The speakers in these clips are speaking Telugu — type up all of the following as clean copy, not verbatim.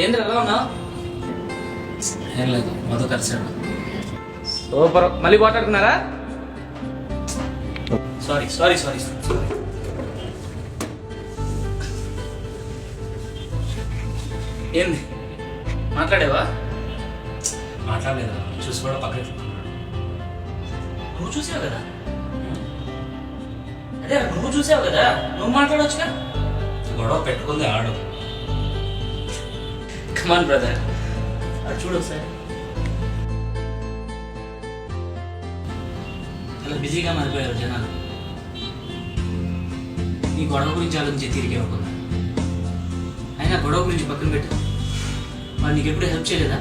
ఏంద్ర ఎలా ఉన్నావు? ఏం లేదు, మధు కలిసాడు. సూపర్. మళ్ళీ మాట్లాడుకున్నారా? సారీ సారీ సారీ ఏంది మాట్లాడేవా? మాట్లాడలేదు, చూసి కూడా పక్కకి. నువ్వు చూసావు కదా, అదే నువ్వు చూసావు కదా, నువ్వు మాట్లాడొచ్చుగా. గొడవ పెట్టుకుంది ఆడు. కమాన్ బ్రదర్, అది చూడు ఒకసారి. చాలా బిజీగా మారిపోయారు జనాలు. ఈ గొడవ గురించి ఆలోచించే తీరికే అనుకున్నా. అయినా గొడవ గురించి పక్కన పెట్టు. వాళ్ళు నీకు ఎప్పుడు హెల్ప్ చేయలేదా?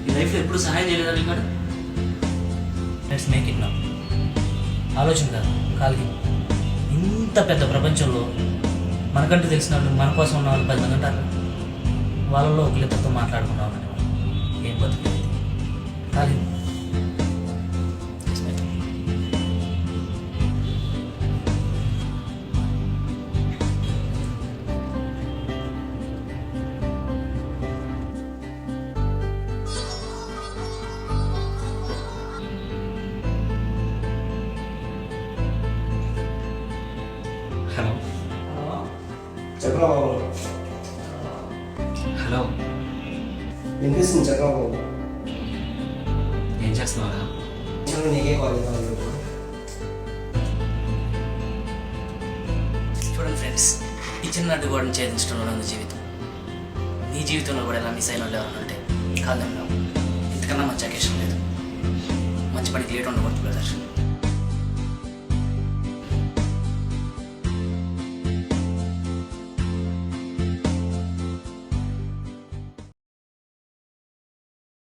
నీ లైఫ్లో ఎప్పుడు సహాయం చేయలేదా నీకు? Let's make it now. ఆలోచన కాదు, కాలికి. ఇంత పెద్ద ప్రపంచంలో మనకంటూ తెలిసిన వాళ్ళు, మన కోసం ఉన్న వాళ్ళు 10 మంది ఉంటారు. వాళ్ళలో ఒకరిద్దరితో మాట్లాడుకున్నాం అంటే ఏం బతుకుతుంది? కాలి. హలో చెప్పరా బాబు. హలో, వినిపిస్తుంది చెప్పరా బాబు. ఏం చేస్తున్నావా? చెప్పు, నీకే కాల్ చేద్దాం. చూడండి ఫ్రెండ్స్, ఈ చిన్నటి వాడిని ఛేదించడంలో ఉంది జీవితం. నీ జీవితంలో కూడా ఎలా మిస్ అయిన వాళ్ళు ఎవరైనా ఉంటే కాదంలో ఇంతకన్నా మంచి అకేషన్ లేదు. మంచి పనికి లేట్ ఉండకూడదు బ్రదర్.